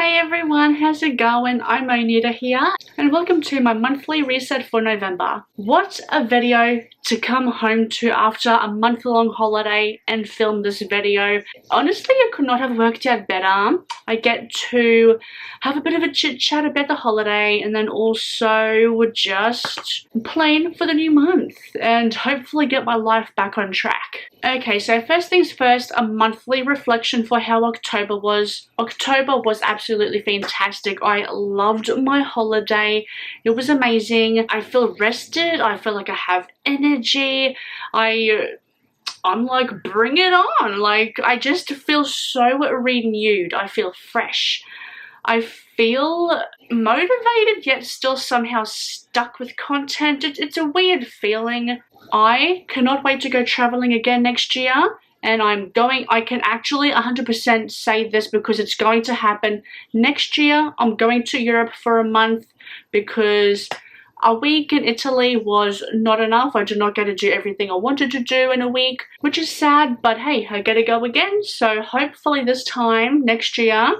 Hey everyone, how's it going? I'm Onita here and welcome to my monthly reset for November. What a video to come home to after a month-long holiday and film this video. Honestly, it could not have worked out better. I get to have a bit of a chit-chat about the holiday and then also just plan for the new month and hopefully get my life back on track. Okay, so first things first, a monthly reflection for how October was. October was absolutely fantastic. I loved my holiday. It was amazing. I feel rested. I feel like I have energy. I'm like, bring it on. Like, I just feel so renewed. I feel fresh. I feel motivated yet still somehow stuck with content. It's a weird feeling. I cannot wait to go traveling again next year, and I can actually 100% say this because it's going to happen. Next year, I'm going to Europe for a month because a week in Italy was not enough. I did not get to do everything I wanted to do in a week, which is sad, but hey, I gotta go again. So hopefully this time next year,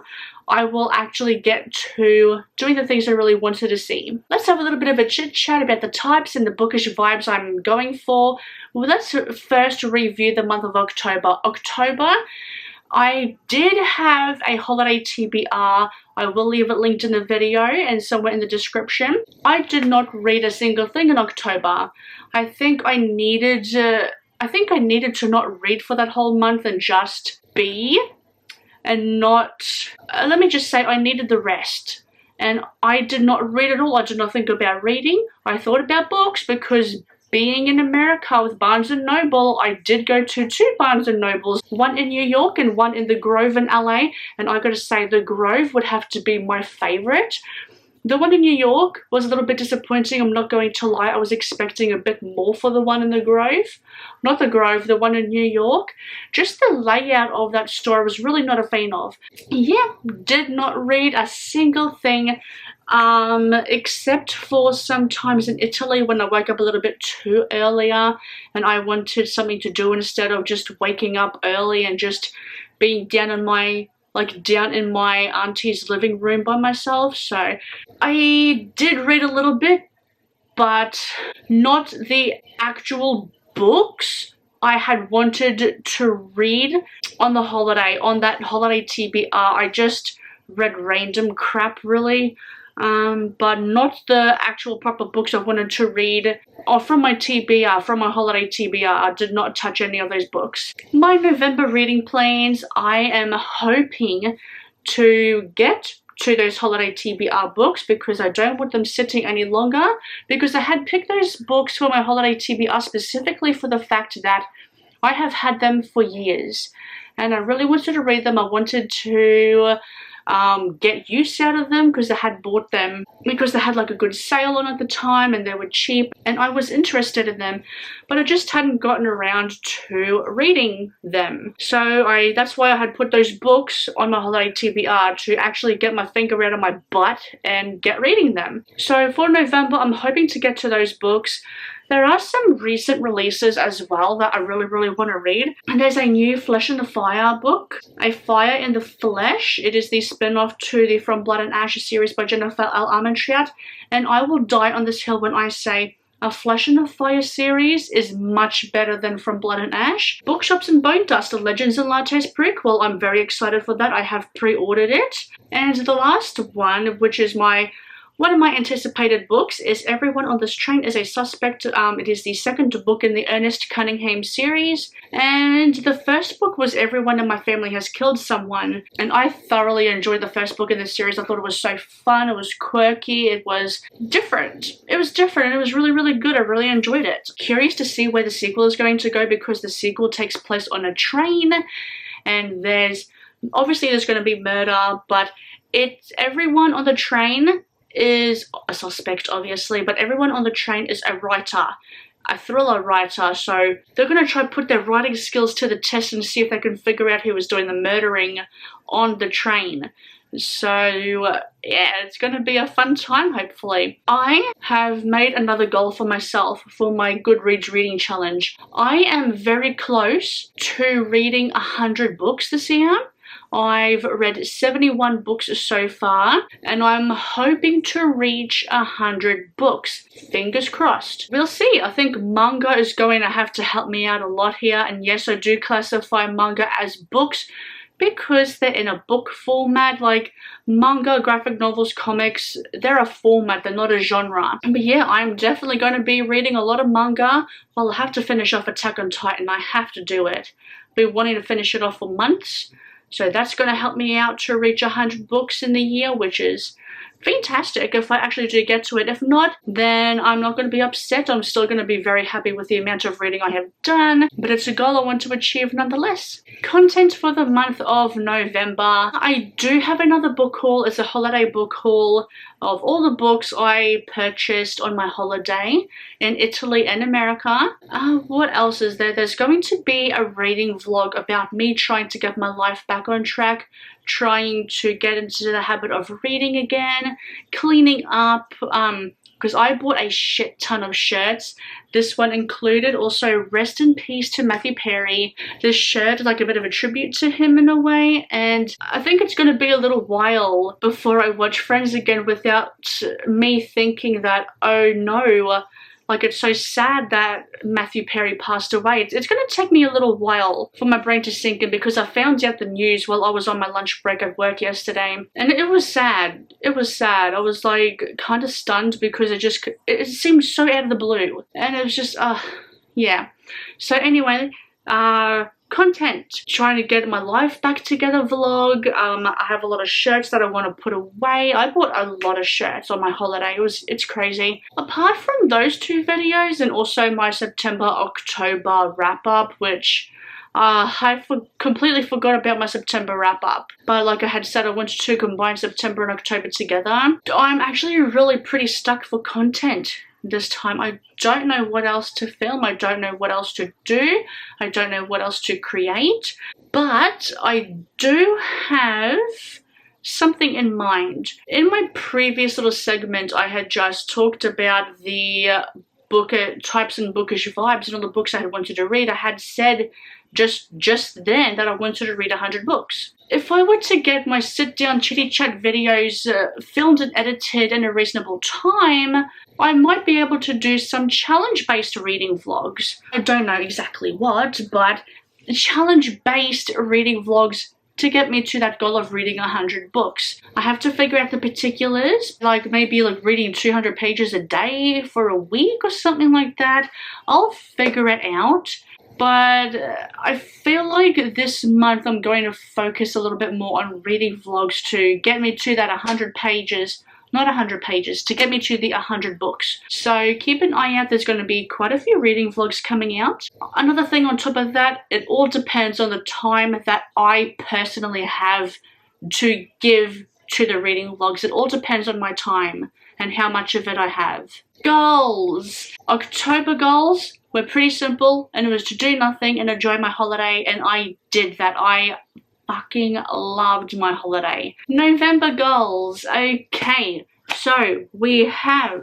I will actually get to doing the things I really wanted to see. Let's have a little bit of a chit chat about the types and the bookish vibes I'm going for. Well, let's first review the month of October. October, I did have a holiday TBR. I will leave it linked in the video and somewhere in the description. I did not read a single thing in October. I think I needed to not read for that whole month and just be. And not, let me just say, I needed the rest. And I did not read at all. I did not think about reading. I thought about books because being in America with Barnes & Noble, I did go to two Barnes & Nobles, one in New York and one in the Grove in LA. And I gotta say, the Grove would have to be my favorite. The one in New York was a little bit disappointing, I'm not going to lie. I was expecting a bit more for the one in the Grove. Not the Grove, the one in New York. Just the layout of that store I was really not a fan of. Yeah, did not read a single thing except for sometimes in Italy when I woke up a little bit too earlier and I wanted something to do instead of just waking up early and just being down in my auntie's living room by myself. So I did read a little bit, but not the actual books I had wanted to read on the holiday, on that holiday TBR. I just read random crap really, but not the actual proper books I wanted to read. Or from my TBR, from my holiday TBR, I did not touch any of those books. My November reading plans, I am hoping to get to those holiday TBR books because I don't want them sitting any longer, because I had picked those books for my holiday TBR specifically for the fact that I have had them for years and I really wanted to read them. I wanted to get use out of them because I had bought them because they had like a good sale on at the time and they were cheap and I was interested in them, but I just hadn't gotten around to reading them. So that's why I had put those books on my holiday TBR, to actually get my finger out of my butt and get reading them. So for November, I'm hoping to get to those books. There are some recent releases as well that I really want to read. And there's a new Flesh in the Fire book, A Fire in the Flesh. It is the spin-off to the From Blood and Ash series by Jennifer L. Armentrout. And I will die on this hill when I say a Flesh in the Fire series is much better than From Blood and Ash. Bookshops and Bone Dust, the Legends and Lattes prequel. I'm very excited for that. I have pre-ordered it. And the last one, which is one of my anticipated books, is Everyone on This Train is a Suspect. It is the second book in the Ernest Cunningham series. And the first book was Everyone in My Family Has Killed Someone. And I thoroughly enjoyed the first book in this series. I thought it was so fun. It was quirky. It was different. It was different and it was really good. I really enjoyed it. Curious to see where the sequel is going to go because the sequel takes place on a train. And obviously there's going to be murder, but everyone on the train is a suspect obviously, but everyone on the train is a writer, a thriller writer, so they're going to try to put their writing skills to the test and see if they can figure out who was doing the murdering on the train. So yeah, it's going to be a fun time hopefully. I have made another goal for myself for my Goodreads reading challenge. I am very close to reading 100 books this year. I've read 71 books so far, and I'm hoping to reach 100 books. Fingers crossed. We'll see. I think manga is going to have to help me out a lot here, and yes, I do classify manga as books because they're in a book format. Like manga, graphic novels, comics, they're a format, they're not a genre. But yeah, I'm definitely going to be reading a lot of manga. Well, I have to finish off Attack on Titan. I have to do it. I've been wanting to finish it off for months. So that's going to help me out to reach 100 books in the year, which is fantastic if I actually do get to it. If not, then I'm not going to be upset. I'm still going to be very happy with the amount of reading I have done, but it's a goal I want to achieve nonetheless. Content for the month of November. I do have another book haul. It's a holiday book haul of all the books I purchased on my holiday in Italy and America. What else is there? There's going to be a reading vlog about me trying to get my life back on track, trying to get into the habit of reading again, cleaning up, because I bought a shit ton of shirts, this one included. Also, rest in peace to Matthew Perry. This shirt is like a bit of a tribute to him in a way, and I think it's going to be a little while before I watch Friends again without me thinking that, oh no, like it's so sad that Matthew Perry passed away. It's going to take me a little while for my brain to sink in, because I found out the news while I was on my lunch break at work yesterday, and it was sad. It was sad. I was like kind of stunned because it seemed so out of the blue, and it was just yeah. So anyway, content, trying to get my life back together vlog. I have a lot of shirts that I want to put away. I bought a lot of shirts on my holiday. It's crazy. Apart from those two videos, and also my September-October wrap-up, which I completely forgot about my September wrap-up. But like I had said, I wanted to combine September and October together. I'm actually really pretty stuck for content this time. I don't know what else to film. I don't know what else to do. I don't know what else to create. But I do have something in mind. In my previous little segment, I had just talked about the book types and bookish vibes and all the books I had wanted to read. I had said just then that I wanted to read 100 books. If I were to get my sit-down chitty-chat videos filmed and edited in a reasonable time, I might be able to do some challenge-based reading vlogs. I don't know exactly what, but challenge-based reading vlogs to get me to that goal of reading 100 books. I have to figure out the particulars, like maybe like reading 200 pages a day for a week or something like that. I'll figure it out. But I feel like this month I'm going to focus a little bit more on reading vlogs to get me to that 100 pages, not 100 pages, to get me to the 100 books. So keep an eye out, there's going to be quite a few reading vlogs coming out. Another thing on top of that, it all depends on the time that I personally have to give to the reading vlogs. It all depends on my time and how much of it I have. Goals! October goals were pretty simple, and it was to do nothing and enjoy my holiday, and I did that. I fucking loved my holiday. November goals. Okay, so we have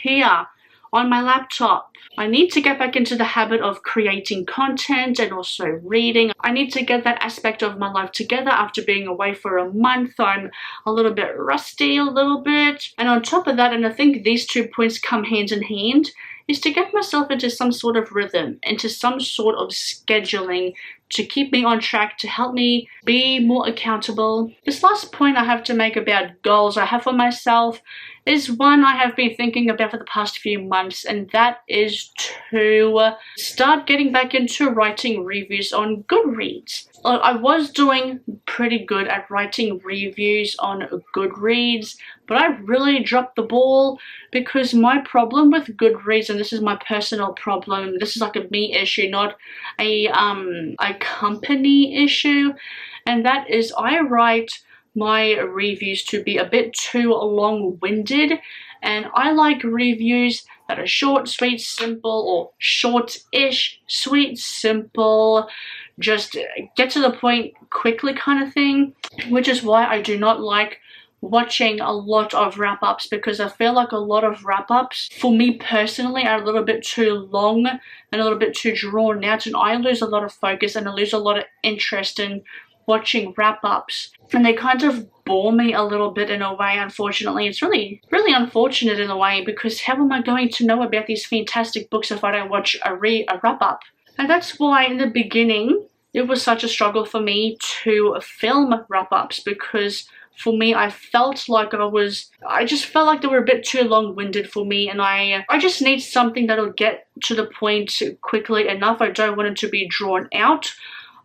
here on my laptop, I need to get back into the habit of creating content and also reading. I need to get that aspect of my life together after being away for a month. I'm a little bit rusty, a little bit. And on top of that, and I think these 2 points come hand in hand, is to get myself into some sort of rhythm, into some sort of scheduling to keep me on track, to help me be more accountable. This last point I have to make about goals I have for myself is one I have been thinking about for the past few months, and that is to start getting back into writing reviews on Goodreads. I was doing pretty good at writing reviews on Goodreads, but I really dropped the ball because my problem with Goodreads, and this is my personal problem, this is like a me issue, not a company issue, and that is I write my reviews to be a bit too long-winded, and I like reviews that are short, sweet, simple, or short-ish, sweet, simple, just get to the point quickly kind of thing, which is why I do not like watching a lot of wrap-ups, because I feel like a lot of wrap-ups for me personally are a little bit too long and a little bit too drawn out, and I lose a lot of focus and I lose a lot of interest in watching wrap-ups, and they kind of bore me a little bit in a way. Unfortunately, it's really unfortunate in a way, because how am I going to know about these fantastic books if I don't watch a wrap-up? And that's why in the beginning it was such a struggle for me to film wrap-ups, because for me, I felt like I just felt like they were a bit too long-winded for me, and I just need something that'll get to the point quickly enough. I don't want it to be drawn out.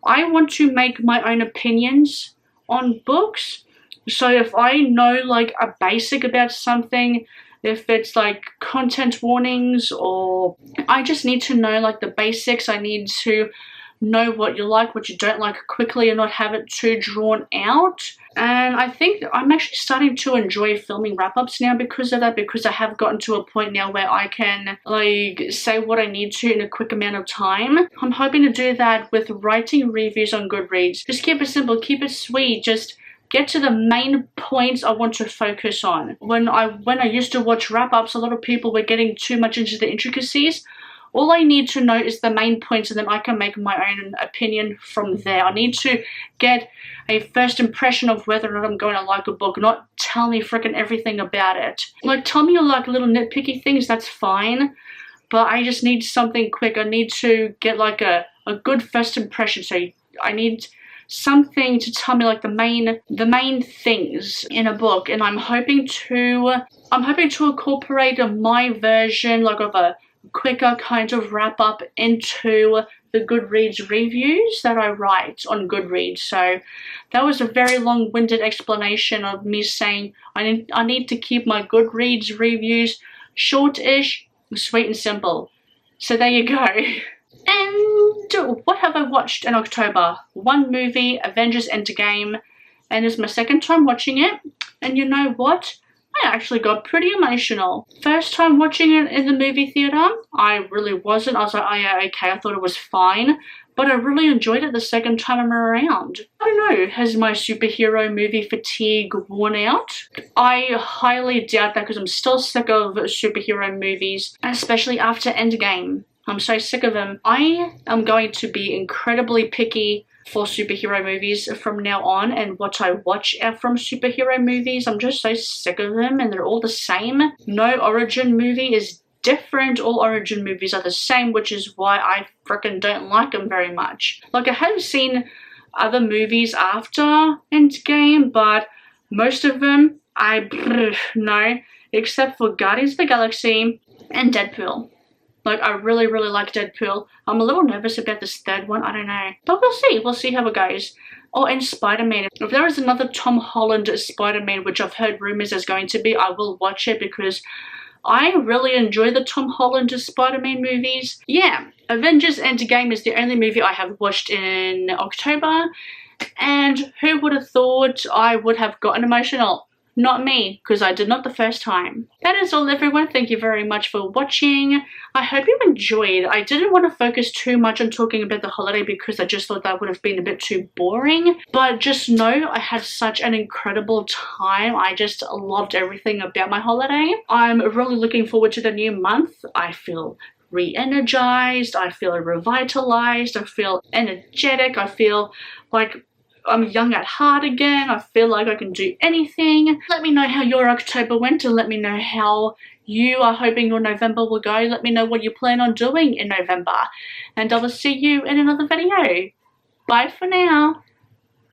I want to make my own opinions on books. So if I know like a basic about something, if it's like content warnings, or I just need to know like the basics, I need to know what you like, what you don't like quickly, and not have it too drawn out. And I think I'm actually starting to enjoy filming wrap-ups now because of that, because I have gotten to a point now where I can like say what I need to in a quick amount of time. I'm hoping to do that with writing reviews on Goodreads. Just keep it simple, keep it sweet, just get to the main points I want to focus on. When I used to watch wrap-ups, a lot of people were getting too much into the intricacies. All I need to know is the main points, and then I can make my own opinion from there. I need to get a first impression of whether or not I'm going to like a book, not tell me freaking everything about it. Like, tell me like little nitpicky things, that's fine, but I just need something quick. I need to get like a good first impression. So I need something to tell me like the main things in a book, and I'm hoping to incorporate my version like of a quicker kind of wrap up into the Goodreads reviews that I write on Goodreads. So that was a very long-winded explanation of me saying I need to keep my Goodreads reviews short-ish, sweet and simple. So there you go. And what have I watched in October? One movie, Avengers Endgame, and it's my second time watching it. And you know what? I actually got pretty emotional. First time watching it in the movie theater, I really wasn't. I was like, oh yeah, okay, I thought it was fine. But I really enjoyed it the second time I'm around. I don't know, has my superhero movie fatigue worn out? I highly doubt that, because I'm still sick of superhero movies, especially after Endgame. I'm so sick of them. I am going to be incredibly picky for superhero movies from now on, and what I watch from superhero movies. I'm just so sick of them, and they're all the same. No origin movie is different. All origin movies are the same, which is why I freaking don't like them very much. Like, I have seen other movies after Endgame, but most of them no, except for Guardians of the Galaxy and Deadpool. Like, I really like Deadpool. I'm a little nervous about this third one, I don't know. But we'll see how it goes. Oh, and Spider-Man. If there is another Tom Holland Spider-Man, which I've heard rumors is going to be, I will watch it, because I really enjoy the Tom Holland Spider-Man movies. Yeah, Avengers Endgame is the only movie I have watched in October. And who would have thought I would have gotten emotional? Not me, because I did not the first time. That is all, everyone. Thank you very much for watching. I hope you enjoyed. I didn't want to focus too much on talking about the holiday, because I just thought that would have been a bit too boring. But just know I had such an incredible time. I just loved everything about my holiday. I'm really looking forward to the new month. I feel re-energized. I feel revitalized. I feel energetic. I feel like I'm young at heart again. I feel like I can do anything. Let me know how your October went, and let me know how you are hoping your November will go. Let me know what you plan on doing in November. And I will see you in another video. Bye for now.